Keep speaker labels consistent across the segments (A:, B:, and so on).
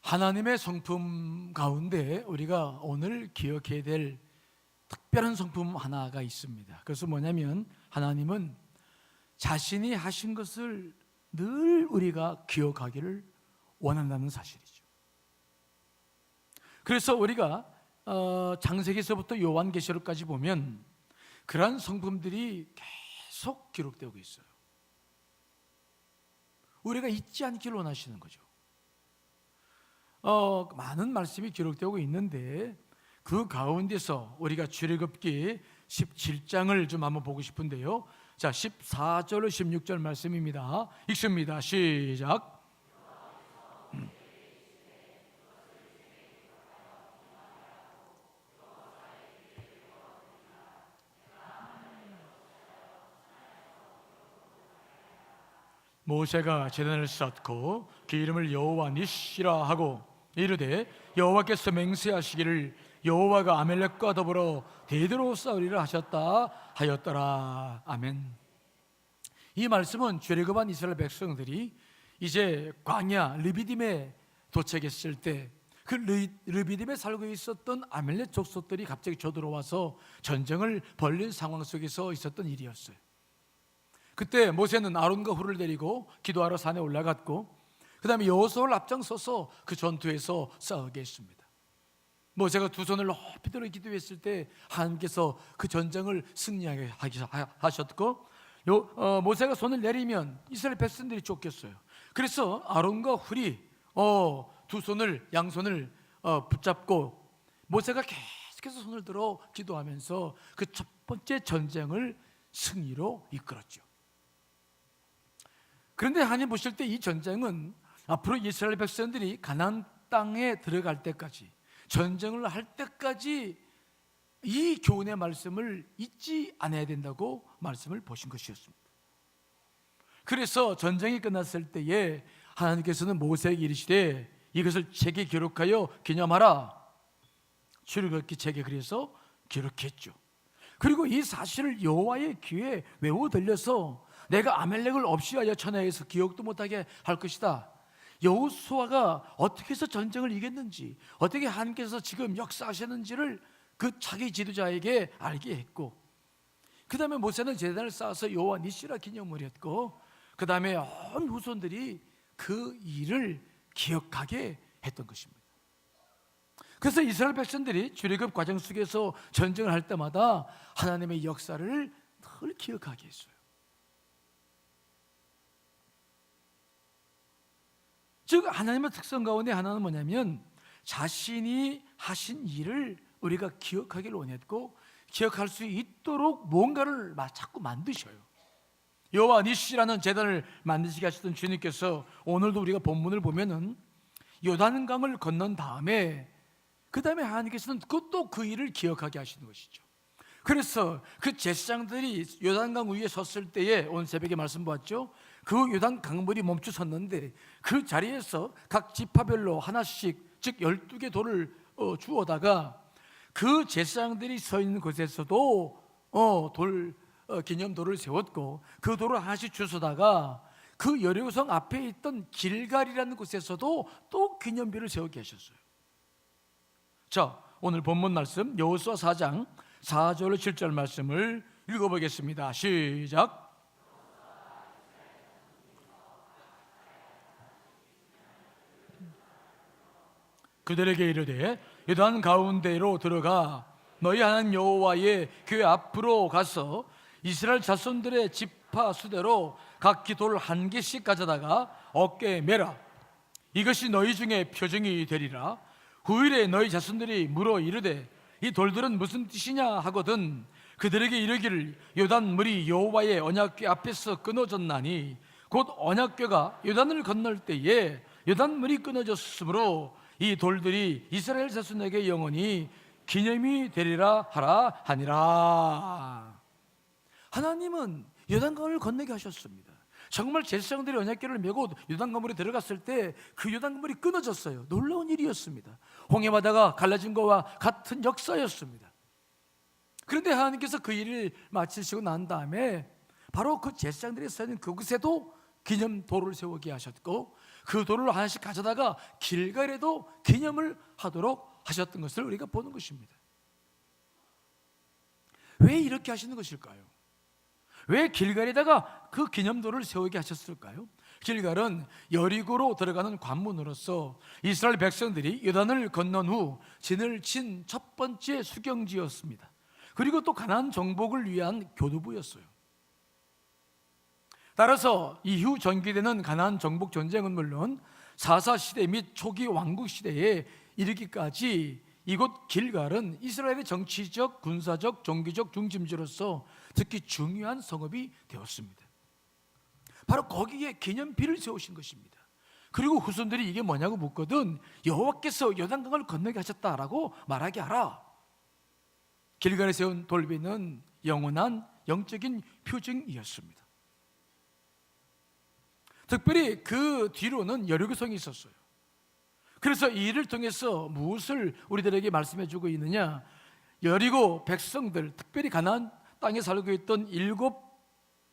A: 하나님의 성품 가운데 우리가 오늘 기억해야 될 특별한 성품 하나가 있습니다. 그것은 뭐냐면 하나님은 자신이 하신 것을 늘 우리가 기억하기를 원한다는 사실이죠. 그래서 우리가 창세기서부터 요한계시록까지 보면 그러한 성품들이 계속 기록되고 있어요. 우리가 잊지 않기를 원하시는 거죠. 많은 말씀이 기록되고 있는데 그 가운데서 우리가 출애굽기 17장을 좀 한번 보고 싶은데요. 자, 14절 16절 말씀입니다. 읽습니다. 시작. 모세가 제단을 쌓고 기름을 여호와 니시라 하고 이르되 여호와께서 맹세하시기를 여호와가 아멜렉과 더불어 대대로 싸우리라 하셨다 하였더라. 아멘. 이 말씀은 출애굽한 이스라엘 백성들이 이제 광야 르비딤에 도착했을 때 그 르비딤에 살고 있었던 아멜렉 족속들이 갑자기 쳐들어와서 전쟁을 벌린 상황 속에서 있었던 일이었어요. 그때 모세는 아론과 훌을 데리고 기도하러 산에 올라갔고 그 다음에 여호수아를 앞장서서 그 전투에서 싸우게 했습니다. 모세가 두 손을 높이 들어 기도했을 때 하나님께서 그 전쟁을 승리하게 하셨고 모세가 손을 내리면 이스라엘 백성들이 쫓겼어요. 그래서 아론과 훌이 두 손을 양손을 붙잡고 모세가 계속해서 손을 들어 기도하면서 그 첫 번째 전쟁을 승리로 이끌었죠. 그런데 하나님 보실 때 이 전쟁은 앞으로 이스라엘 백성들이 가나안 땅에 들어갈 때까지 전쟁을 할 때까지 이 교훈의 말씀을 잊지 않아야 된다고 말씀을 보신 것이었습니다. 그래서 전쟁이 끝났을 때에 하나님께서는 모세에게 이르시되 이것을 책에 기록하여 기념하라. 출애굽기 책에 그래서 기록했죠. 그리고 이 사실을 여호와의 귀에 외워 들려서 내가 아멜렉을 없이하여 천하에서 기억도 못하게 할 것이다. 여호수아가 어떻게 해서 전쟁을 이겼는지, 어떻게 하나님께서 지금 역사하셨는지를 그 자기 지도자에게 알게 했고, 그 다음에 모세는 제단을 쌓아서 여호와 니시라 기념을 했고, 그 다음에 온 후손들이 그 일을 기억하게 했던 것입니다. 그래서 이스라엘 백성들이 출애굽 과정 속에서 전쟁을 할 때마다 하나님의 역사를 늘 기억하게 했어요. 즉 하나님의 특성 가운데 하나는 뭐냐면 자신이 하신 일을 우리가 기억하기를 원했고 기억할 수 있도록 뭔가를 자꾸 만드셔요. 여호와 니시라는 제단을 만드시게 하셨던 주님께서 오늘도 우리가 본문을 보면은 요단강을 건넌 다음에 그 다음에 하나님께서는 또 그 일을 기억하게 하시는 것이죠. 그래서 그 제사장들이 요단강 위에 섰을 때에 오늘 새벽에 말씀 보았죠. 그 요단 강물이 멈춰 섰는데 그 자리에서 각 지파별로 하나씩 즉 12개 돌을 주워다가 그 제사장들이 서 있는 곳에서도 기념돌을 세웠고 그 돌을 하나씩 주워다가 그 여리고성 앞에 있던 길갈이라는 곳에서도 또 기념비를 세우게 하셨어요. 자, 오늘 본문 말씀 여호수아 4장 4절 7절 말씀을 읽어보겠습니다. 시작. 그들에게 이르되 요단 가운데로 들어가 너희 하나님 여호와의 교회 앞으로 가서 이스라엘 자손들의 지파 수대로 각기 돌 한 개씩 가져다가 어깨에 매라. 이것이 너희 중에 표징이 되리라. 후일에 너희 자손들이 물어 이르되 이 돌들은 무슨 뜻이냐 하거든 그들에게 이르기를 요단 물이 여호와의 언약궤 앞에서 끊어졌나니 곧 언약궤가 요단을 건널 때에 요단 물이 끊어졌으므로 이 돌들이 이스라엘 자손에게 영원히 기념이 되리라 하라 하니라. 하나님은 요단강을 건너게 하셨습니다. 정말 제사장들이 언약궤를 메고 요단강물에 들어갔을 때 그 요단강물이 끊어졌어요. 놀라운 일이었습니다. 홍해바다가 갈라진 것과 같은 역사였습니다. 그런데 하나님께서 그 일을 마치시고 난 다음에 바로 그 제사장들이 서 있는 그곳에도 기념돌을 세우게 하셨고, 그 돌을 하나씩 가져다가 길갈에도 기념을 하도록 하셨던 것을 우리가 보는 것입니다. 왜 이렇게 하시는 것일까요? 왜 길갈에다가 그 기념돌을 세우게 하셨을까요? 길갈은 여리고로 들어가는 관문으로서 이스라엘 백성들이 요단을 건넌 후 진을 친 첫 번째 수경지였습니다. 그리고 또 가나안 정복을 위한 교두보였어요. 따라서 이후 전개되는 가나안 정복 전쟁은 물론 사사 시대 및 초기 왕국 시대에 이르기까지 이곳 길갈은 이스라엘의 정치적, 군사적, 종교적 중심지로서 특히 중요한 성읍이 되었습니다. 바로 거기에 기념비를 세우신 것입니다. 그리고 후손들이 이게 뭐냐고 묻거든 여호와께서 요단강을 건너게 하셨다라고 말하게 하라. 길갈에 세운 돌비는 영원한 영적인 표징이었습니다. 특별히 그 뒤로는 여리고성이 있었어요. 그래서 이 일을 통해서 무엇을 우리들에게 말씀해 주고 있느냐? 여리고 백성들, 특별히 가나안 땅에 살고 있던 7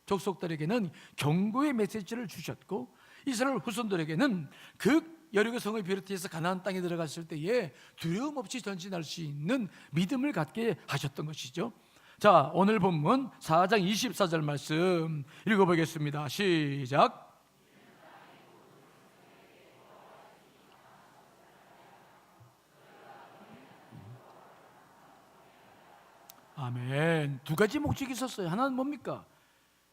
A: 족속들에게는 경고의 메시지를 주셨고, 이스라엘 후손들에게는 그 여리고성을 비롯해서 가나안 땅에 들어갔을 때에 두려움 없이 전진할 수 있는 믿음을 갖게 하셨던 것이죠. 자, 오늘 본문 4장 24절 말씀 읽어보겠습니다. 시작. 아멘. 두 가지 목적이 있었어요. 하나는 뭡니까?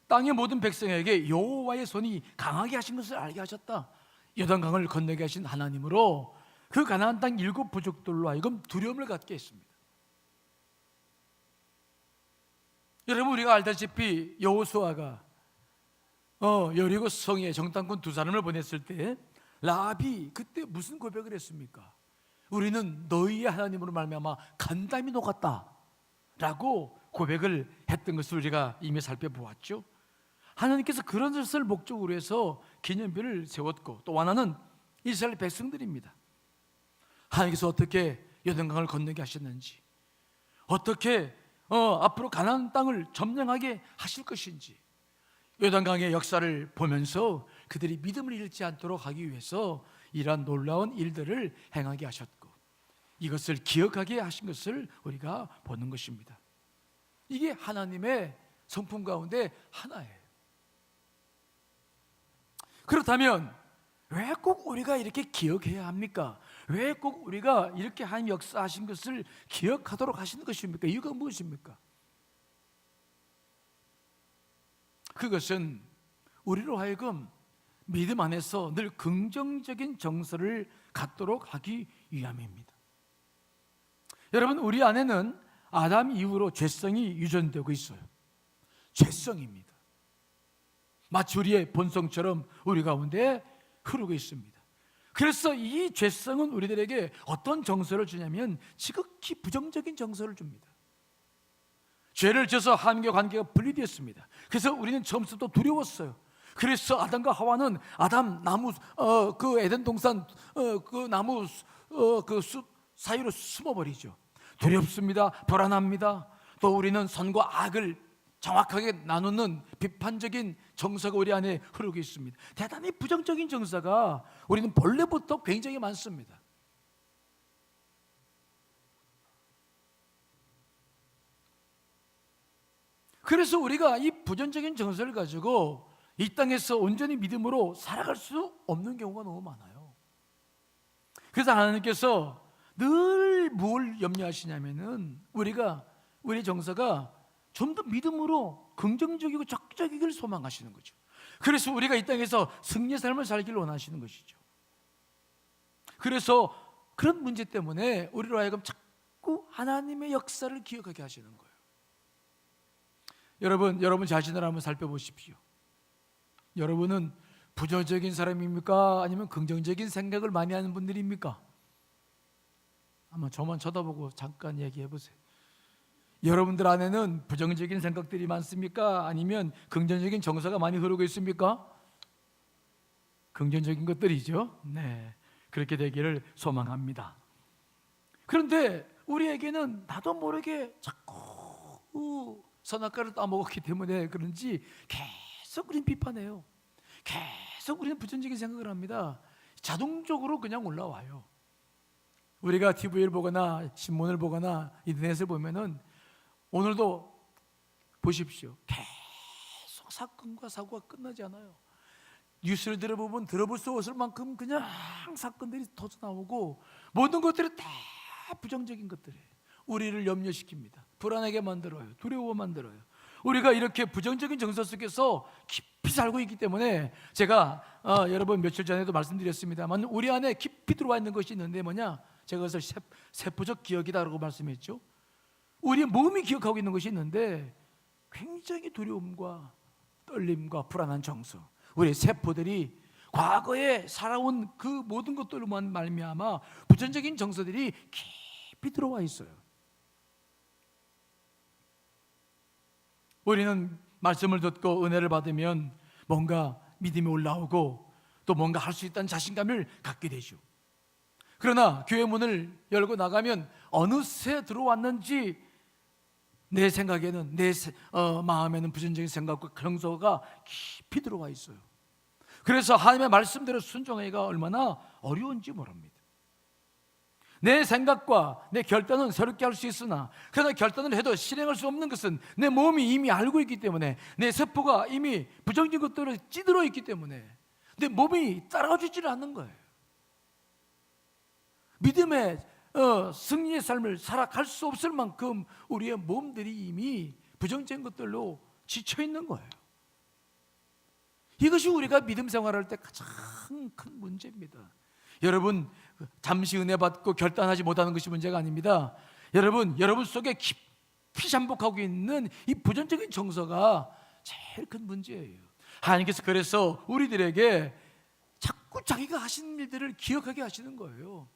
A: 땅의 모든 백성에게 여호와의 손이 강하게 하신 것을 알게 하셨다. 요단강을 건너게 하신 하나님으로 그 가나안 땅 7 부족들로 하여금 두려움을 갖게 했습니다. 여러분, 우리가 알다시피 여호수아가 여리고 성에 정탐꾼 2사람을 보냈을 때 라합이 그때 무슨 고백을 했습니까? 우리는 너희의 하나님으로 말미암아 간담이 녹았다 라고 고백을 했던 것을 우리가 이미 살펴보았죠. 하나님께서 그런 것을 목적으로 해서 기념비를 세웠고, 또 하나는 이스라엘 백성들입니다. 하나님께서 어떻게 요단강을 건너게 하셨는지, 어떻게 앞으로 가나안 땅을 점령하게 하실 것인지, 요단강의 역사를 보면서 그들이 믿음을 잃지 않도록 하기 위해서 이러한 놀라운 일들을 행하게 하셨고, 이것을 기억하게 하신 것을 우리가 보는 것입니다. 이게 하나님의 성품 가운데 하나예요. 그렇다면 왜 꼭 우리가 이렇게 기억해야 합니까? 왜 꼭 우리가 이렇게 하나님 역사하신 것을 기억하도록 하시는 것입니까? 이유가 무엇입니까? 그것은 우리로 하여금 믿음 안에서 늘 긍정적인 정서를 갖도록 하기 위함입니다. 여러분, 우리 안에는 아담 이후로 죄성이 유전되고 있어요. 죄성입니다. 마치 우리의 본성처럼 우리 가운데 흐르고 있습니다. 그래서 이 죄성은 우리들에게 어떤 정서를 주냐면 지극히 부정적인 정서를 줍니다. 죄를 져서 하나님과 관계가 분리되었습니다. 그래서 우리는 처음부터 두려웠어요. 그래서 아담과 하와는 아담 나무 그 에덴 동산 그 나무 그 숲 사이로 숨어버리죠. 두렵습니다. 불안합니다. 또 우리는 선과 악을 정확하게 나누는 비판적인 정서가 우리 안에 흐르고 있습니다. 대단히 부정적인 정서가 우리는 본래부터 굉장히 많습니다. 그래서 우리가 이 부정적인 정서를 가지고 이 땅에서 온전히 믿음으로 살아갈 수 없는 경우가 너무 많아요. 그래서 하나님께서 늘 뭘 염려하시냐면은 우리 정서가 좀 더 믿음으로 긍정적이고 적극적이길 소망하시는 거죠. 그래서 우리가 이 땅에서 승리의 삶을 살기를 원하시는 것이죠. 그래서 그런 문제 때문에 우리로 하여금 자꾸 하나님의 역사를 기억하게 하시는 거예요. 여러분 자신을 한번 살펴보십시오. 여러분은 부정적인 사람입니까? 아니면 긍정적인 생각을 많이 하는 분들입니까? 한번 저만 쳐다보고 잠깐 얘기해 보세요. 여러분들 안에는 부정적인 생각들이 많습니까? 아니면 긍정적인 정서가 많이 흐르고 있습니까? 긍정적인 것들이죠. 네, 그렇게 되기를 소망합니다. 그런데 우리에게는 나도 모르게 자꾸 선악과를 따먹었기 때문에 그런지 계속 우린 비판해요. 계속 우리는 부정적인 생각을 합니다. 자동적으로 그냥 올라와요. 우리가 TV를 보거나 신문을 보거나 인터넷을 보면은 오늘도 보십시오. 계속 사건과 사고가 끝나지 않아요. 뉴스를 들어보면 들어볼 수 없을 만큼 그냥 사건들이 터져 나오고 모든 것들이 다 부정적인 것들이에요. 우리를 염려시킵니다. 불안하게 만들어요. 두려워 만들어요. 우리가 이렇게 부정적인 정서 속에서 깊이 살고 있기 때문에 제가 여러분 며칠 전에도 말씀드렸습니다만 우리 안에 깊이 들어와 있는 것이 있는데 뭐냐? 제가 그것을 세포적 기억이다라고 말씀했죠. 우리의 몸이 기억하고 있는 것이 있는데 굉장히 두려움과 떨림과 불안한 정서, 우리 세포들이 과거에 살아온 그 모든 것들로만 말미암아 부정적인 정서들이 깊이 들어와 있어요. 우리는 말씀을 듣고 은혜를 받으면 뭔가 믿음이 올라오고 또 뭔가 할 수 있다는 자신감을 갖게 되죠. 그러나 교회 문을 열고 나가면 어느새 들어왔는지 내 생각에는 내 마음에는 부정적인 생각과 정서가 깊이 들어와 있어요. 그래서 하나님의 말씀대로 순종하기가 얼마나 어려운지 모릅니다. 내 생각과 내 결단은 새롭게 할 수 있으나 그러나 결단을 해도 실행할 수 없는 것은 내 몸이 이미 알고 있기 때문에 내 세포가 이미 부정적인 것들을 찌들어 있기 때문에 내 몸이 따라주지를 않는 거예요. 믿음의 승리의 삶을 살아갈 수 없을 만큼 우리의 몸들이 이미 부정적인 것들로 지쳐 있는 거예요. 이것이 우리가 믿음 생활할 때 가장 큰 문제입니다. 여러분 잠시 은혜 받고 결단하지 못하는 것이 문제가 아닙니다. 여러분 속에 깊이 잠복하고 있는 이 부정적인 정서가 제일 큰 문제예요. 하나님께서 그래서 우리들에게 자꾸 자기가 하신 일들을 기억하게 하시는 거예요.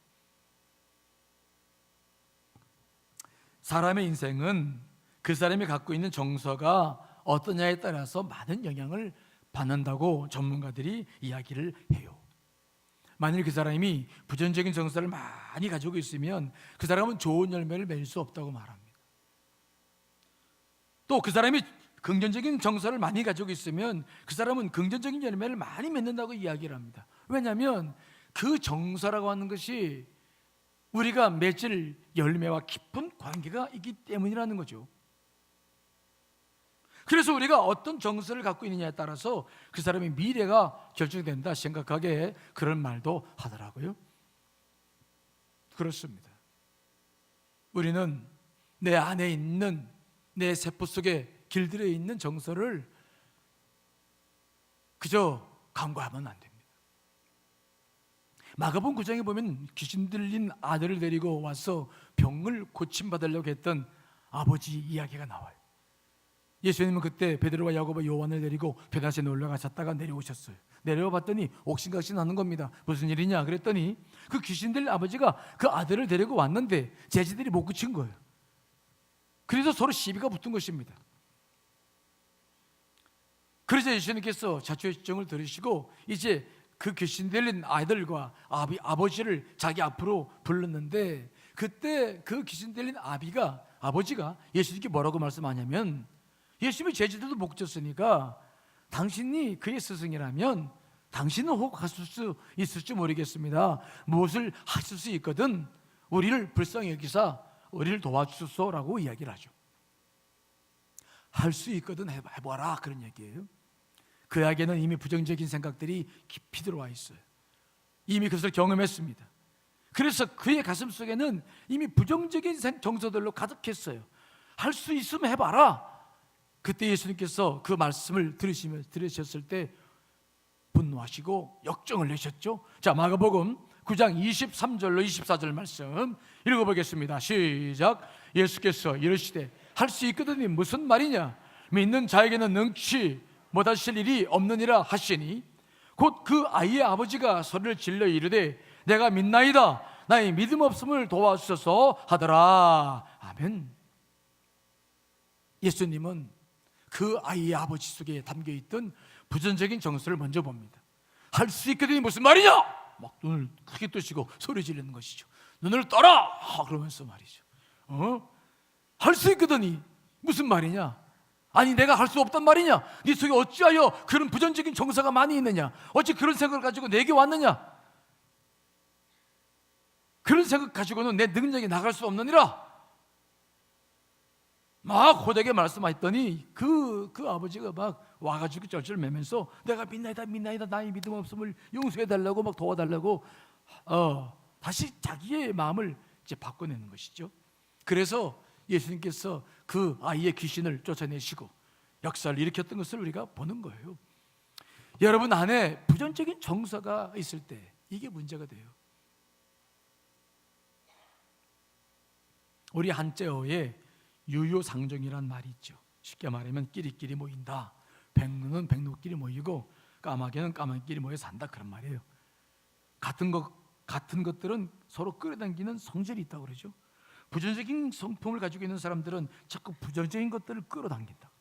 A: 사람의 인생은 그 사람이 갖고 있는 정서가 어떠냐에 따라서 많은 영향을 받는다고 전문가들이 이야기를 해요. 만일 그 사람이 부정적인 정서를 많이 가지고 있으면 그 사람은 좋은 열매를 맺을 수 없다고 말합니다. 또 그 사람이 긍정적인 정서를 많이 가지고 있으면 그 사람은 긍정적인 열매를 많이 맺는다고 이야기를 합니다. 왜냐하면 그 정서라고 하는 것이 우리가 맺을 열매와 깊은 관계가 있기 때문이라는 거죠. 그래서 우리가 어떤 정서를 갖고 있느냐에 따라서 그 사람의 미래가 결정된다 생각하게 그런 말도 하더라고요. 그렇습니다. 우리는 내 안에 있는 내 세포 속에 길들여 있는 정서를 그저 간과하면 안 됩니다. 마가복음 9장에 보면 귀신 들린 아들을 데리고 와서 병을 고침받으려고 했던 아버지 이야기가 나와요. 예수님은 그때 베드로와 야고보 요한을 데리고 베다시에 놀러 가셨다가 내려오셨어요. 내려와 봤더니 옥신각신하는 겁니다. 무슨 일이냐 그랬더니 그 귀신 들린 아버지가 그 아들을 데리고 왔는데 제자들이 못 고친 거예요. 그래서 서로 시비가 붙은 것입니다. 그래서 예수님께서 자초의 지정을 들으시고 이제 그 귀신 들린 아이들과 아버지를 자기 앞으로 불렀는데 그때 그 귀신 들린 아버지가 예수님께 뭐라고 말씀하냐면 예수님이 제자들도 못 고쳤으니까 당신이 그의 스승이라면 당신은 혹 하실 수 있을지 모르겠습니다. 무엇을 하실 수 있거든 우리를 불쌍히 여기사 우리를 도와주소서라고 이야기를 하죠. 할 수 있거든 해봐라 그런 얘기예요. 그에게는 이미 부정적인 생각들이 깊이 들어와 있어요. 이미 그것을 경험했습니다. 그래서 그의 가슴 속에는 이미 부정적인 정서들로 가득했어요. 할 수 있으면 해봐라. 그때 예수님께서 그 말씀을 들으셨을 때 분노하시고 역정을 내셨죠. 자, 마가복음 9장 23절로 24절 말씀 읽어보겠습니다. 시작. 예수께서 이르시되 할 수 있거든이 무슨 말이냐? 믿는 자에게는 능치 못하실 일이 없느니라 하시니 곧 그 아이의 아버지가 소리를 질러 이르되 내가 믿나이다 나의 믿음 없음을 도와주소서 하더라. 아멘. 예수님은 그 아이의 아버지 속에 담겨있던 부정적인 정서를 먼저 봅니다. 할 수 있거든이 무슨 말이냐? 막 눈을 크게 뜨시고 소리 지르는 것이죠. 눈을 떠라! 그러면서 말이죠. 할 수 있거든이 무슨 말이냐? 아니 내가 할 수 없단 말이냐? 네 속에 어찌하여 그런 부정적인 정서가 많이 있느냐? 어찌 그런 생각을 가지고 내게 왔느냐? 그런 생각 가지고는 내 능력이 나갈 수 없느니라. 막 호되게 말씀하셨더니 그 아버지가 막 와가지고 쩔쩔 매면서 내가 믿나이다 나의 믿음 없음을 용서해달라고 막 도와달라고 다시 자기의 마음을 이제 바꿔내는 것이죠. 그래서 예수님께서 그 아이의 귀신을 쫓아내시고 역사를 일으켰던 것을 우리가 보는 거예요. 여러분 안에 부정적인 정서가 있을 때 이게 문제가 돼요. 우리 한자어에 유유상종이란 말이 있죠. 쉽게 말하면 끼리끼리 모인다. 백루는 백루끼리 모이고 까마귀는 까마귀끼리 모여 산다, 그런 말이에요. 같은 것들은 서로 끌어당기는 성질이 있다고 그러죠. 부정적인 성품을 가지고 있는 사람들은 자꾸 부정적인 것들을 끌어당긴다.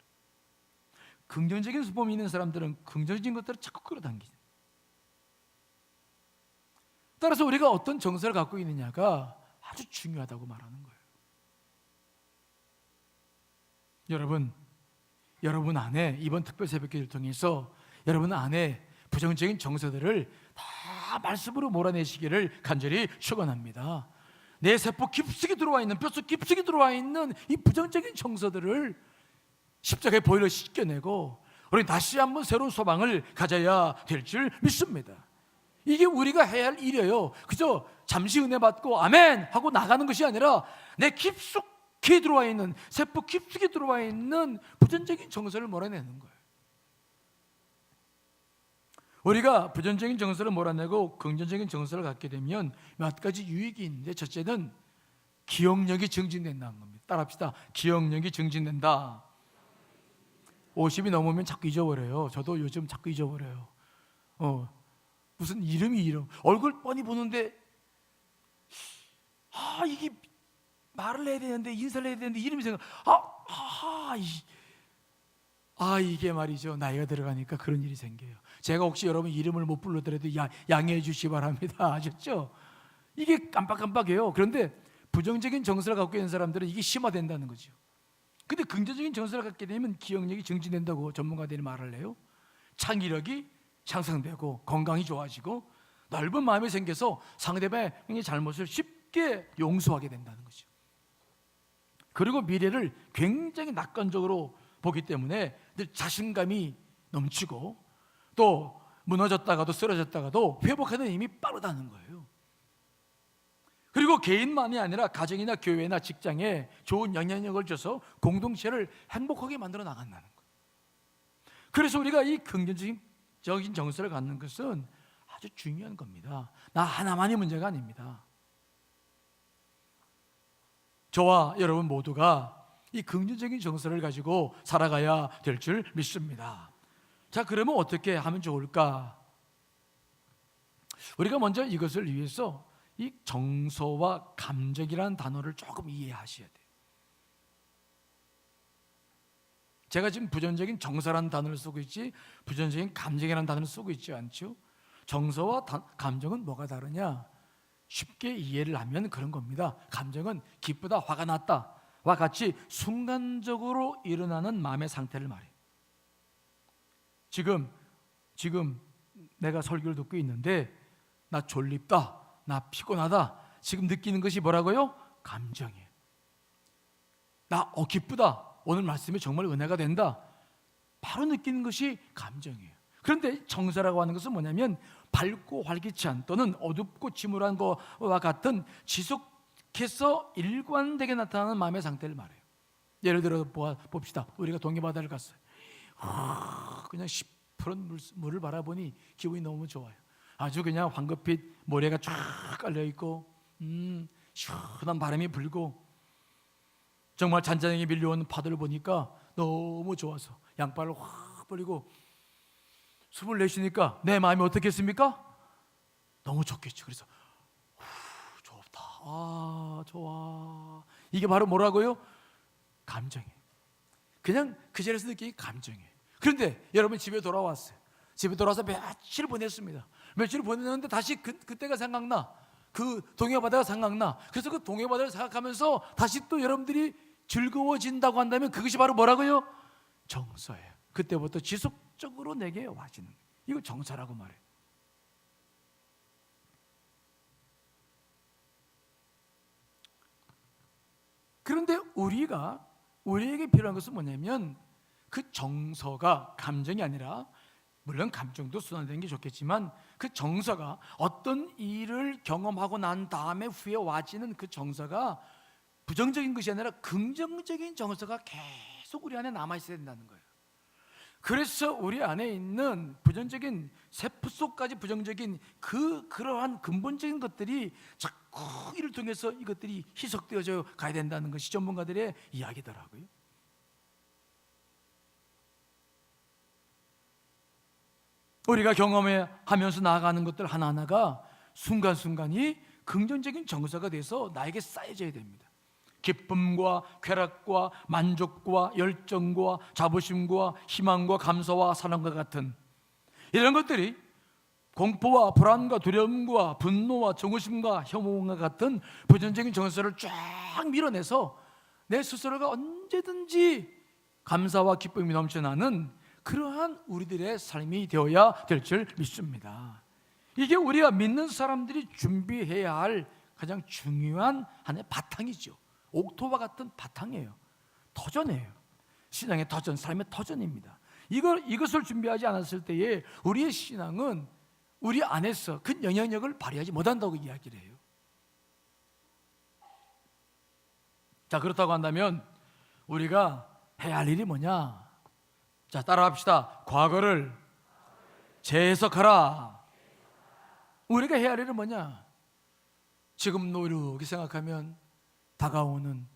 A: 긍정적인 성품이 있는 사람들은 긍정적인 것들을 자꾸 끌어당기죠. 따라서 우리가 어떤 정서를 갖고 있느냐가 아주 중요하다고 말하는 거예요. 여러분 안에 이번 특별 새벽기도를 통해서 여러분 안에 부정적인 정서들을 다 말씀으로 몰아내시기를 간절히 축원합니다. 내 세포 깊숙이 들어와 있는, 뼛속 깊숙이 들어와 있는 이 부정적인 정서들을 십자가의 보혈로 씻겨내고 우리 다시 한번 새로운 소망을 가져야 될 줄 믿습니다. 이게 우리가 해야 할 일이에요. 그저 잠시 은혜 받고 아멘 하고 나가는 것이 아니라 내 깊숙이 들어와 있는, 세포 깊숙이 들어와 있는 부정적인 정서를 몰아내는 거예요. 우리가 부정적인 정서를 몰아내고 긍정적인 정서를 갖게 되면 몇 가지 유익이 있는데, 첫째는 기억력이 증진된다는 겁니다. 따라합시다. 기억력이 증진된다. 50이 넘으면 자꾸 잊어버려요. 저도 요즘 자꾸 잊어버려요. 무슨 이름 얼굴 뻔히 보는데 이게 말을 해야 되는데, 인사를 해야 되는데 이름이 생각. 이게 말이죠. 나이가 들어가니까 그런 일이 생겨요. 제가 혹시 여러분 이름을 못 불러드려도 양해해 주시기 바랍니다. 아셨죠? 이게 깜빡깜빡해요. 그런데 부정적인 정서를 갖고 있는 사람들은 이게 심화된다는 거죠. 근데 긍정적인 정서를 갖게 되면 기억력이 증진된다고 전문가들이 말을 해요. 창의력이 향상되고 건강이 좋아지고 넓은 마음이 생겨서 상대방의 잘못을 쉽게 용서하게 된다는 거죠. 그리고 미래를 굉장히 낙관적으로 보기 때문에 늘 자신감이 넘치고 또 무너졌다가도 쓰러졌다가도 회복하는 힘이 빠르다는 거예요. 그리고 개인만이 아니라 가정이나 교회나 직장에 좋은 영향력을 줘서 공동체를 행복하게 만들어 나간다는 거예요. 그래서 우리가 이 긍정적인 정서를 갖는 것은 아주 중요한 겁니다. 나 하나만이 문제가 아닙니다. 저와 여러분 모두가 이 긍정적인 정서를 가지고 살아가야 될 줄 믿습니다. 자, 그러면 어떻게 하면 좋을까? 우리가 먼저 이것을 위해서 이 정서와 감정이라는 단어를 조금 이해하셔야 돼요. 제가 지금 부정적인 정서라는 단어를 쓰고 있지 부정적인 감정이라는 단어를 쓰고 있지 않죠? 정서와 감정은 뭐가 다르냐? 쉽게 이해를 하면 그런 겁니다. 감정은 기쁘다, 화가 났다와 같이 순간적으로 일어나는 마음의 상태를 말해요. 지금 내가 설교를 듣고 있는데 나 졸립다, 나 피곤하다, 지금 느끼는 것이 뭐라고요? 감정이에요. 나 기쁘다, 오늘 말씀이 정말 은혜가 된다, 바로 느끼는 것이 감정이에요. 그런데 정서라고 하는 것은 뭐냐면 밝고 활기치 않 또는 어둡고 침울한 것과 같은 지속해서 일관되게 나타나는 마음의 상태를 말해요. 예를 들어 봅시다. 우리가 동해바다를 갔어요. 그냥 시퍼런 물을 바라보니 기분이 너무 좋아요. 아주 그냥 황급빛 모래가 쫙 깔려있고 시원한 바람이 불고 정말 잔잔하게 밀려오는 파도를 보니까 너무 좋아서 양발을 확 벌리고 숨을 내쉬니까 내 마음이 어떻겠습니까? 너무 좋겠죠. 그래서 좋다, 좋아. 이게 바로 뭐라고요? 감정이에요. 그냥 그 자리에서 느끼는 감정이에요. 그런데 여러분 집에 돌아왔어요. 집에 돌아와서 며칠 보냈습니다. 며칠 보냈는데 다시 그때가 생각나. 그 동해바다가 생각나. 그래서 그 동해바다를 생각하면서 다시 또 여러분들이 즐거워진다고 한다면 그것이 바로 뭐라고요? 정서예요. 그때부터 지속적으로 내게 와지는 거예요. 이걸 정서라고 말해요. 그런데 우리에게 필요한 것은 뭐냐면 그 정서가 감정이 아니라, 물론 감정도 순환되는 게 좋겠지만 그 정서가 어떤 일을 경험하고 난 다음에 후에 와지는 그 정서가 부정적인 것이 아니라 긍정적인 정서가 계속 우리 안에 남아있어야 된다는 거예요. 그래서 우리 안에 있는 부정적인, 세포 속까지 부정적인 그러한 근본적인 것들이 자꾸 이를 통해서 이것들이 희석되어져 가야 된다는 것이 전문가들의 이야기더라고요. 우리가 경험하면서 나아가는 것들 하나하나가 순간순간이 긍정적인 정서가 돼서 나에게 쌓여져야 됩니다. 기쁨과 쾌락과 만족과 열정과 자부심과 희망과 감사와 사랑과 같은 이런 것들이 공포와 불안과 두려움과 분노와 증오심과 혐오와 같은 부정적인 정서를 쫙 밀어내서 내 스스로가 언제든지 감사와 기쁨이 넘쳐나는 그러한 우리들의 삶이 되어야 될 줄 믿습니다. 이게 우리가 믿는 사람들이 준비해야 할 가장 중요한 하나의 바탕이죠. 옥토와 같은 바탕이에요. 터전이에요. 신앙의 터전, 삶의 터전입니다. 이것을 준비하지 않았을 때에 우리의 신앙은 우리 안에서 큰 영향력을 발휘하지 못한다고 이야기를 해요. 자, 그렇다고 한다면 우리가 해야 할 일이 뭐냐? 자, 따라합시다. 과거를 재해석하라. 우리가 해야 할 일은 뭐냐? 지금 노력이 생각하면 다가오는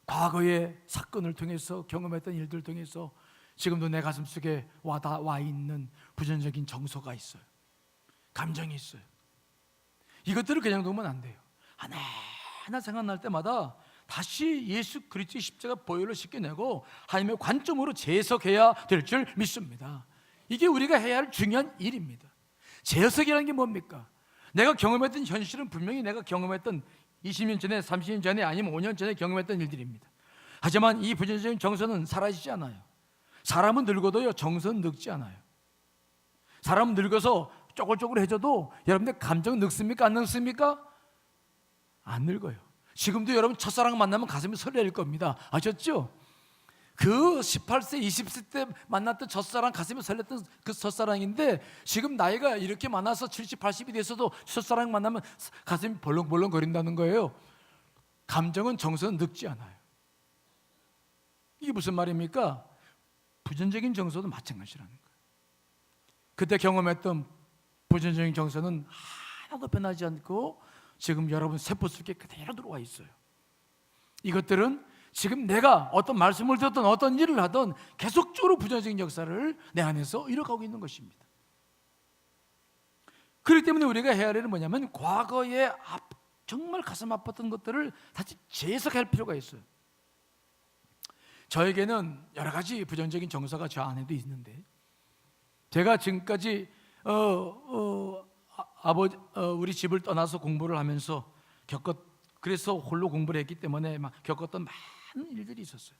A: 과거의 사건을 통해서 경험했던 일들을 통해서 지금도 내 가슴 속에 와 있는 부정적인 정서가 있어요. 감정이 있어요. 이것들을 그냥 두면 안 돼요. 하나하나 생각날 때마다 다시 예수 그리스도의 십자가 보혈로 씻겨내고 하나님의 관점으로 재해석해야 될 줄 믿습니다. 이게 우리가 해야 할 중요한 일입니다. 재해석이라는 게 뭡니까? 내가 경험했던 현실은 분명히 내가 경험했던 20년 전에, 30년 전에, 아니면 5년 전에 경험했던 일들입니다. 하지만 이 부정적인 정서는 사라지지 않아요. 사람은 늙어도요, 정서는 늙지 않아요. 사람은 늙어서 쪼글쪼글해져도 여러분들 감정 늙습니까? 안 늙습니까? 안 늙어요. 지금도 여러분 첫사랑 만나면 가슴이 설레일 겁니다. 아셨죠? 그 18세, 20세 때 만났던 첫사랑, 가슴이 설렜던 그 첫사랑인데 지금 나이가 이렇게 많아서 70, 80이 돼서도 첫사랑 만나면 가슴이 벌렁벌렁 거린다는 거예요. 감정은, 정서는 늙지 않아요. 이게 무슨 말입니까? 부정적인 정서도 마찬가지라는 거예요. 그때 경험했던 부정적인 정서는 하나도 변하지 않고 지금 여러분 세포 속에 그대로 들어와 있어요. 이것들은 지금 내가 어떤 말씀을 듣든 어떤 일을 하든 계속적으로 부정적인 역사를 내 안에서 이뤄가고 있는 것입니다. 그렇기 때문에 우리가 해야 할 일은 뭐냐면 과거에 정말 가슴 아팠던 것들을 다시 재해석할 필요가 있어요. 저에게는 여러 가지 부정적인 정서가 저 안에도 있는데, 제가 지금까지 우리 집을 떠나서 공부를 하면서 그래서 홀로 공부를 했기 때문에 막 겪었던 많은 일들이 있었어요.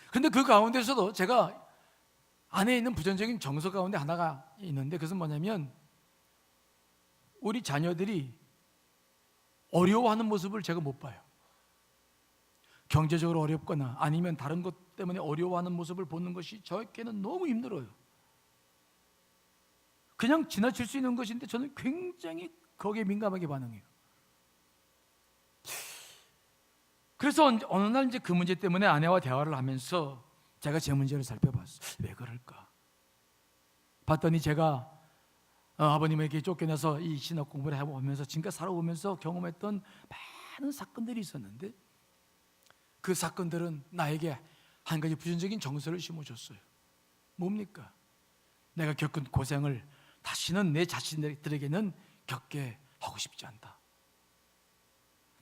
A: 그런데 그 가운데서도 제가 안에 있는 부정적인 정서 가운데 하나가 있는데, 그것은 뭐냐면 우리 자녀들이 어려워하는 모습을 제가 못 봐요. 경제적으로 어렵거나 아니면 다른 것 때문에 어려워하는 모습을 보는 것이 저에게는 너무 힘들어요. 그냥 지나칠 수 있는 것인데 저는 굉장히 거기에 민감하게 반응해요. 그래서 어느 날 이제 그 문제 때문에 아내와 대화를 하면서 제가 제 문제를 살펴봤어요. 왜 그럴까? 봤더니 제가 아버님에게 쫓겨나서 이 신학 공부를 해보면서 지금까지 살아오면서 경험했던 많은 사건들이 있었는데, 그 사건들은 나에게 한 가지 부정적인 정서를 심어줬어요. 뭡니까? 내가 겪은 고생을 다시는 내 자신들에게는 겪게 하고 싶지 않다.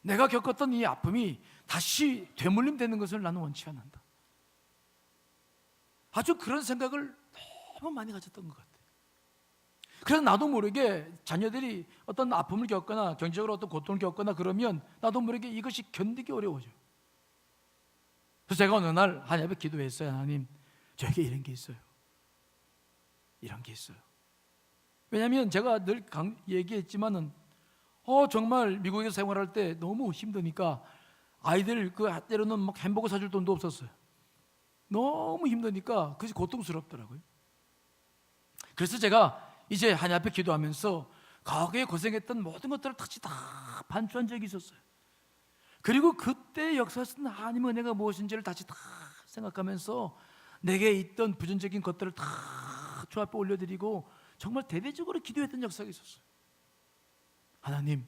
A: 내가 겪었던 이 아픔이 다시 되물림되는 것을 나는 원치 않는다. 아주 그런 생각을 너무 많이 가졌던 것 같아요. 그래서 나도 모르게 자녀들이 어떤 아픔을 겪거나 경제적으로 어떤 고통을 겪거나 그러면 나도 모르게 이것이 견디기 어려워져요. 그래서 제가 어느 날 하나님 앞에 기도했어요. 하나님, 저에게 이런 게 있어요. 이런 게 있어요. 왜냐하면 제가 늘 얘기했지만은 정말 미국에서 생활할 때 너무 힘드니까 아이들 때로는 막 햄버거 사줄 돈도 없었어요. 너무 힘드니까 그것이 고통스럽더라고요. 그래서 제가 이제 하나님 앞에 기도하면서 과거에 고생했던 모든 것들을 다시 다 반추한 적이 있었어요. 그리고 그때 역사에서 하나님의 은혜가 무엇인지를 다시 다 생각하면서 내게 있던 부정적인 것들을 다 주 앞에 올려드리고 정말 대대적으로 기도했던 역사가 있었어요. 하나님,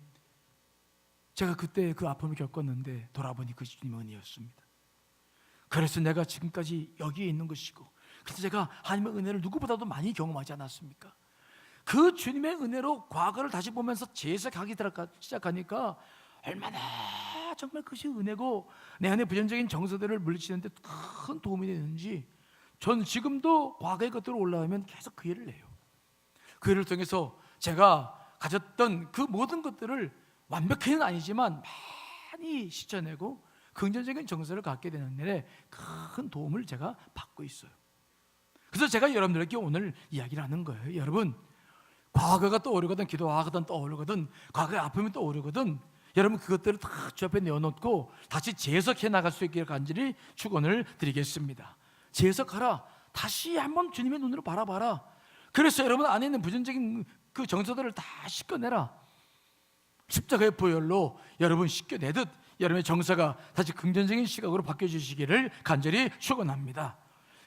A: 제가 그때 그 아픔을 겪었는데 돌아보니 그 주님의 은혜였습니다. 그래서 내가 지금까지 여기에 있는 것이고, 그래서 제가 하나님의 은혜를 누구보다도 많이 경험하지 않았습니까? 그 주님의 은혜로 과거를 다시 보면서 재해석하기 시작하니까 얼마나 정말 그것이 은혜고 내 안에 부정적인 정서들을 물리치는데 큰 도움이 되는지, 전 지금도 과거의 것들을 올라오면 계속 그 일을 해요. 그 일을 통해서 제가 가졌던 그 모든 것들을 완벽히는 아니지만 많이 씻어내고 긍정적인 정서를 갖게 되는 일에 큰 도움을 제가 받고 있어요. 그래서 제가 여러분들에게 오늘 이야기를 하는 거예요. 여러분, 과거가 떠오르거든, 기도하거든 떠오르거든, 과거의 아픔이 떠오르거든, 여러분 그것들을 다 주 앞에 내어놓고 다시 재해석해 나갈 수 있기를 간절히 축원을 드리겠습니다. 재해석하라. 다시 한번 주님의 눈으로 바라봐라. 그래서 여러분 안에 있는 부정적인 그 정서들을 다 씻겨내라. 십자가의 보혈로 여러분 씻겨내듯 여러분의 정서가 다시 긍정적인 시각으로 바뀌어주시기를 간절히 축원합니다.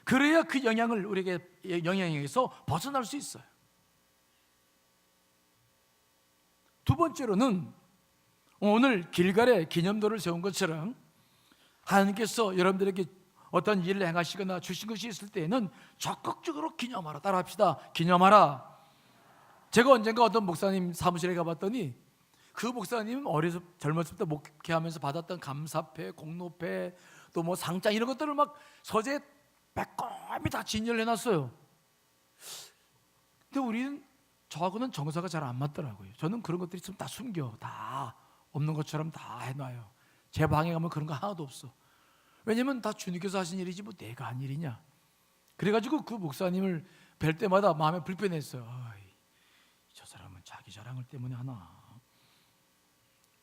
A: 그래야 그 영향을 우리에게 영향에서 벗어날 수 있어요. 두 번째로는 오늘 길갈에 기념도를 세운 것처럼 하나님께서 여러분들에게 어떤 일을 행하시거나 주신 것이 있을 때에는 적극적으로 기념하라. 따라합시다. 기념하라. 제가 언젠가 어떤 목사님 사무실에 가봤더니 그 목사님은 젊었을 때 목회하면서 받았던 감사패, 공로패, 또 뭐 상장 이런 것들을 막 서재에 빼꼼히 다 진열해 놨어요. 근데 우리는 저하고는 정서가 잘 안 맞더라고요. 저는 그런 것들이 좀 다 숨겨, 다 없는 것처럼 다 해놔요. 제 방에 가면 그런 거 하나도 없어. 왜냐면 다 주님께서 하신 일이지 뭐 내가 한 일이냐. 그래가지고 그 목사님을 뵐 때마다 마음에 불편했어요. 저 사람은 자기 자랑을 때문에 하나.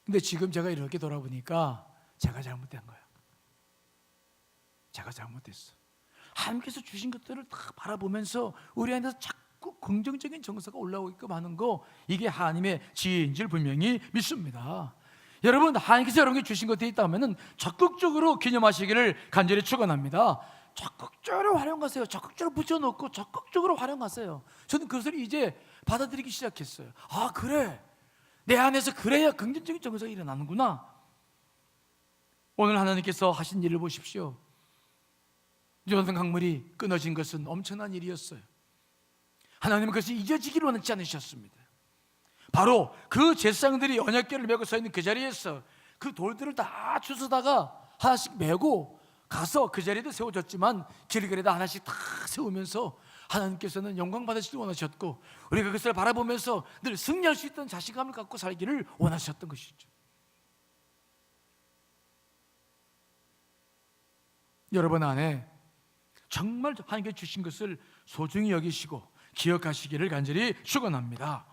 A: 근데 지금 제가 이렇게 돌아보니까 제가 잘못된 거야. 제가 잘못했어. 하나님께서 주신 것들을 다 바라보면서 우리 안에서 자꾸 긍정적인 정서가 올라오게끔 하는 거, 이게 하나님의 지혜인 줄 분명히 믿습니다. 여러분, 하나님께서 여러분께 주신 것들이 있다면 적극적으로 기념하시기를 간절히 축원합니다. 적극적으로 활용하세요. 적극적으로 붙여놓고 적극적으로 활용하세요. 저는 그것을 이제 받아들이기 시작했어요. 아, 그래, 내 안에서 그래야 긍정적인 정서가 일어나는구나. 오늘 하나님께서 하신 일을 보십시오. 요단 강물이 끊어진 것은 엄청난 일이었어요. 하나님은 그것이 잊어지기를 원하지 않으셨습니다. 바로 그 제사장들이 언약궤를 메고 서 있는 그 자리에서 그 돌들을 다 주워다가 하나씩 메고 가서 그 자리에도 세워졌지만 길거리에다 하나씩 다 세우면서 하나님께서는 영광 받으시길 원하셨고, 우리가 그것을 바라보면서 늘 승리할 수 있던 자신감을 갖고 살기를 원하셨던 것이죠. 여러분 안에 정말 하나님께 주신 것을 소중히 여기시고 기억하시기를 간절히 축원합니다.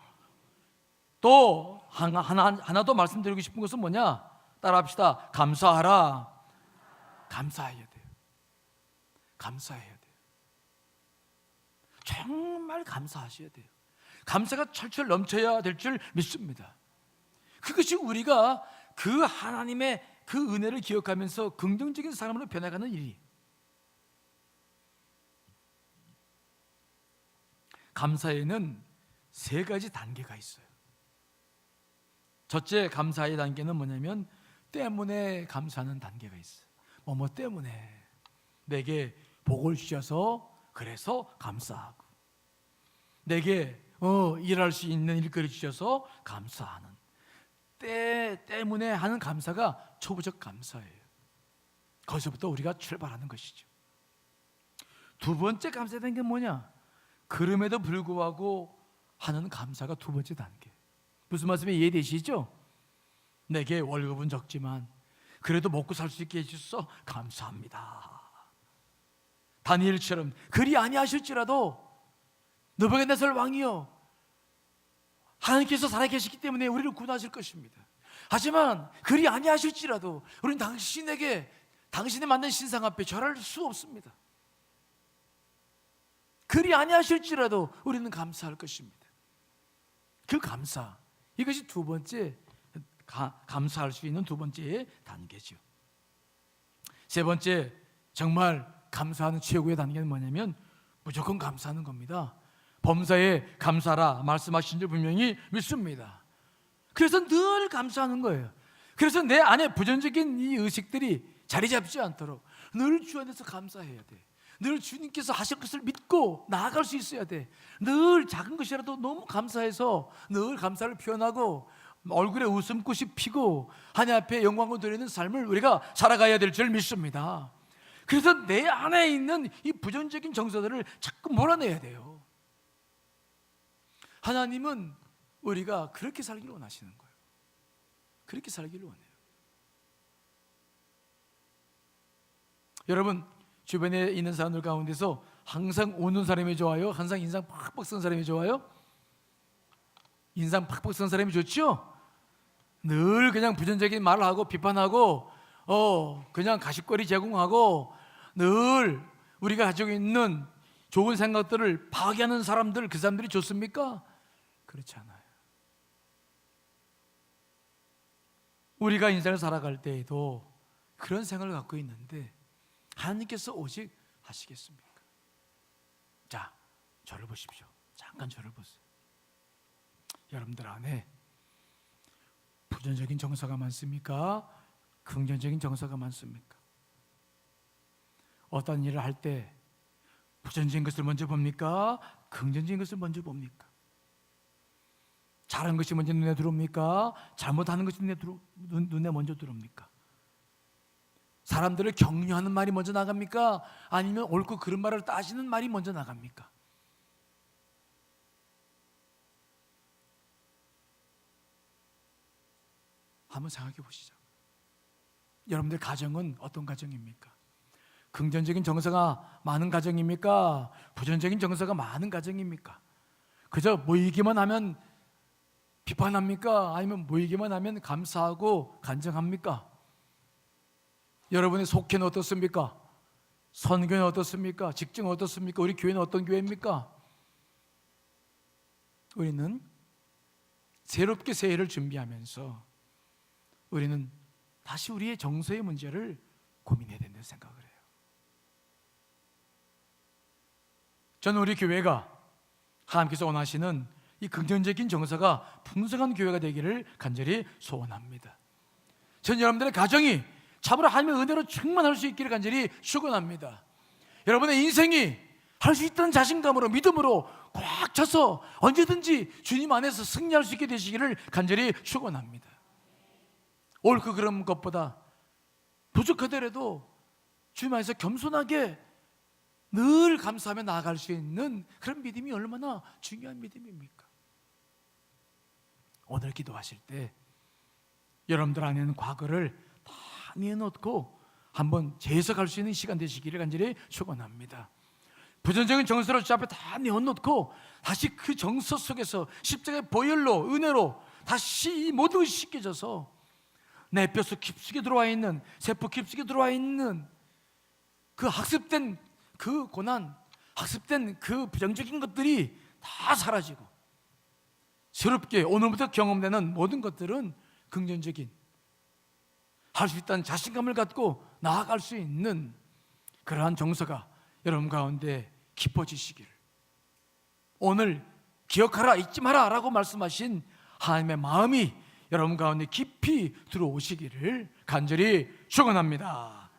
A: 또 하나 더 말씀드리고 싶은 것은 뭐냐? 따라합시다. 감사하라. 감사해야 돼요. 감사해야 돼요. 정말 감사하셔야 돼요. 감사가 철철 넘쳐야 될 줄 믿습니다. 그것이 우리가 그 하나님의 그 은혜를 기억하면서 긍정적인 사람으로 변해가는 일이. 감사에는 세 가지 단계가 있어요. 첫째 감사의 단계는 뭐냐면 때문에 감사하는 단계가 있어요. 뭐 때문에 내게 복을 주셔서 그래서 감사하고, 내게 일할 수 있는 일거리 주셔서 감사하는, 때문에 하는 감사가 초보적 감사예요. 거기서부터 우리가 출발하는 것이죠. 두 번째 감사의 단계는 뭐냐? 그럼에도 불구하고 하는 감사가 두 번째 단계. 무슨 말씀이 이해되시죠? 내게 월급은 적지만 그래도 먹고 살 수 있게 해주셔서 감사합니다. 다니엘처럼 그리 아니하실지라도 느부갓네살 왕이요, 하나님께서 살아계시기 때문에 우리를 구원하실 것입니다. 하지만 그리 아니하실지라도 우리는 당신에게, 당신의 만든 신상 앞에 절할 수 없습니다. 그리 아니하실지라도 우리는 감사할 것입니다. 그 감사, 이것이 두 번째, 감사할 수 있는 두 번째 단계죠. 세 번째, 정말 감사하는 최고의 단계는 뭐냐면 무조건 감사하는 겁니다. 범사에 감사라 말씀하신 줄 분명히 믿습니다. 그래서 늘 감사하는 거예요. 그래서 내 안에 부정적인 이 의식들이 자리 잡지 않도록 늘 주 안에서 감사해야 돼. 늘 주님께서 하실 것을 믿고 나아갈 수 있어야 돼. 늘 작은 것이라도 너무 감사해서 늘 감사를 표현하고 얼굴에 웃음꽃이 피고 하나님 앞에 영광을 드리는 삶을 우리가 살아가야 될 줄 믿습니다. 그래서 내 안에 있는 이 부정적인 정서들을 자꾸 몰아내야 돼요. 하나님은 우리가 그렇게 살기를 원하시는 거예요. 그렇게 살기를 원해요. 여러분, 주변에 있는 사람들 가운데서 항상 웃는 사람이 좋아요? 항상 인상 팍팍 쓴 사람이 좋아요? 인상 팍팍 쓴 사람이 좋죠? 늘 그냥 부정적인 말을 하고 비판하고 그냥 가십거리 제공하고 늘 우리가 가지고 있는 좋은 생각들을 파괴하는 사람들, 그 사람들이 좋습니까? 그렇지 않아요. 우리가 인생을 살아갈 때에도 그런 생각을 갖고 있는데 하나님께서 오직 하시겠습니까? 자, 저를 보십시오. 잠깐 저를 보세요. 여러분들 안에 부정적인 정서가 많습니까? 긍정적인 정서가 많습니까? 어떤 일을 할 때 부정적인 것을 먼저 봅니까? 긍정적인 것을 먼저 봅니까? 잘한 것이 먼저 눈에 들어옵니까? 잘못하는 것이 눈에 먼저 들어옵니까? 사람들을 격려하는 말이 먼저 나갑니까? 아니면 옳고 그른 말을 따지는 말이 먼저 나갑니까? 한번 생각해 보시죠. 여러분들 가정은 어떤 가정입니까? 긍정적인 정서가 많은 가정입니까? 부정적인 정서가 많은 가정입니까? 그저 모이기만 하면 비판합니까? 아니면 모이기만 하면 감사하고 간증합니까? 여러분의 속회는 어떻습니까? 선교는 어떻습니까? 직증은 어떻습니까? 우리 교회는 어떤 교회입니까? 우리는 새롭게 새해를 준비하면서 우리는 다시 우리의 정서의 문제를 고민해야 된다고 생각을 해요. 저는 우리 교회가 하나님께서 원하시는 이 긍정적인 정서가 풍성한 교회가 되기를 간절히 소원합니다. 전 여러분들의 가정이 참으로 하나님의 은혜로 충만할 수 있기를 간절히 축원합니다. 여러분의 인생이 할 수 있다는 자신감으로, 믿음으로 꽉 차서 언제든지 주님 안에서 승리할 수 있게 되시기를 간절히 축원합니다. 옳고 그런 것보다 부족하더라도 주님 안에서 겸손하게 늘 감사하며 나아갈 수 있는 그런 믿음이 얼마나 중요한 믿음입니까? 오늘 기도하실 때 여러분들 안에는 과거를 다 내놓고 한번 재해석할 수 있는 시간 되시기를 간절히 축원합니다. 부정적인 정서를 주 앞에 다 내어놓고 다시 그 정서 속에서 십자가의 보혈로, 은혜로 다시 이 모든 것이 씻겨져서 내 뼛속 깊숙이 들어와 있는, 세포 깊숙이 들어와 있는 그 학습된 그 고난, 학습된 그 부정적인 것들이 다 사라지고 새롭게 오늘부터 경험되는 모든 것들은 긍정적인, 할 수 있다는 자신감을 갖고 나아갈 수 있는 그러한 정서가 여러분 가운데 깊어지시기를, 오늘 기억하라, 잊지 마라 라고 말씀하신 하나님의 마음이 여러분 가운데 깊이 들어오시기를 간절히 축원합니다.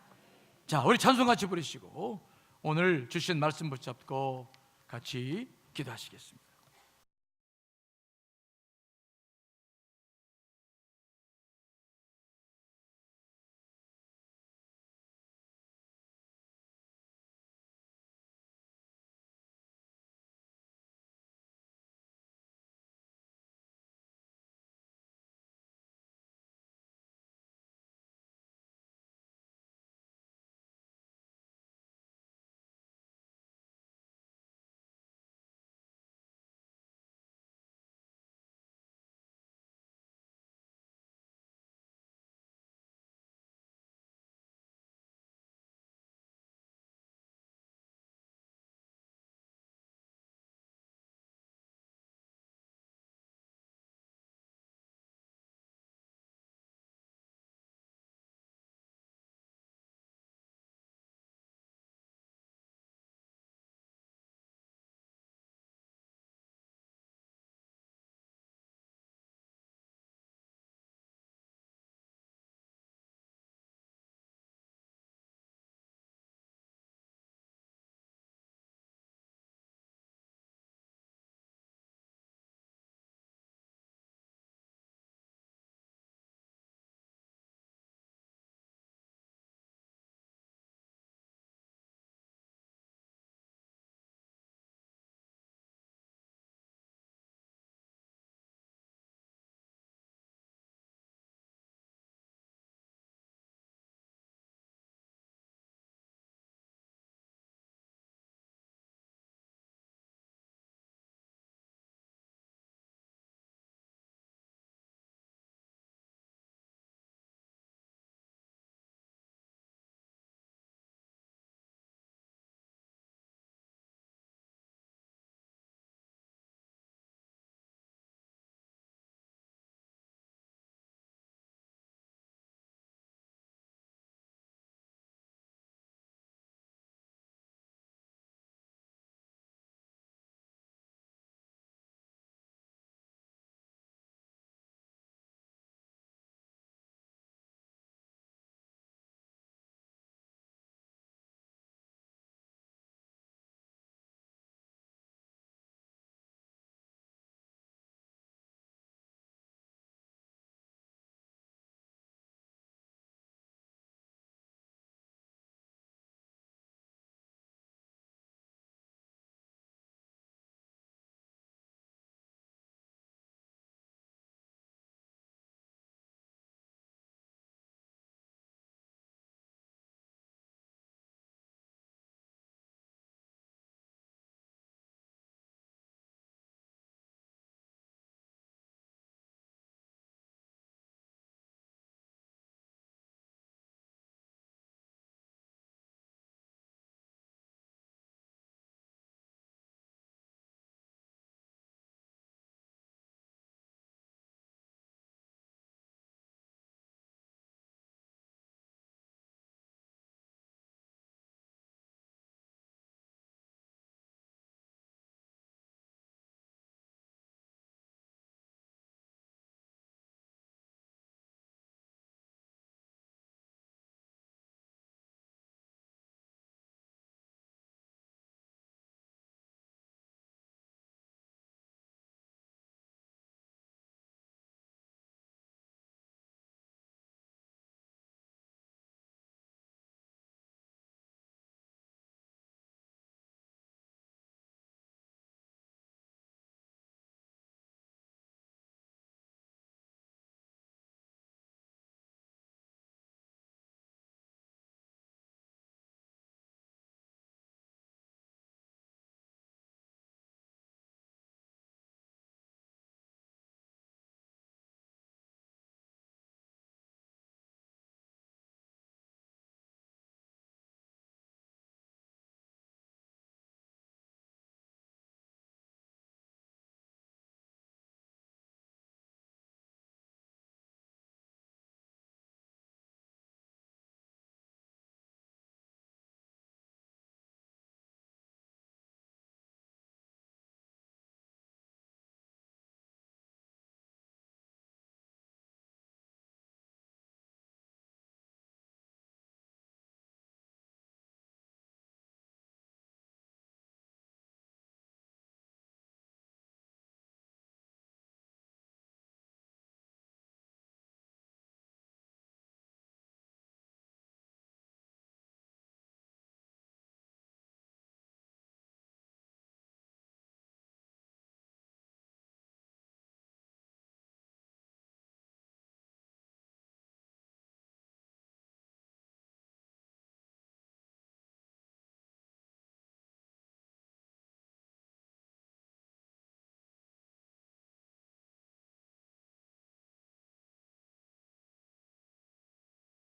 A: 자, 우리 찬송 같이 부르시고 오늘 주신 말씀 붙잡고 같이 기도하시겠습니다.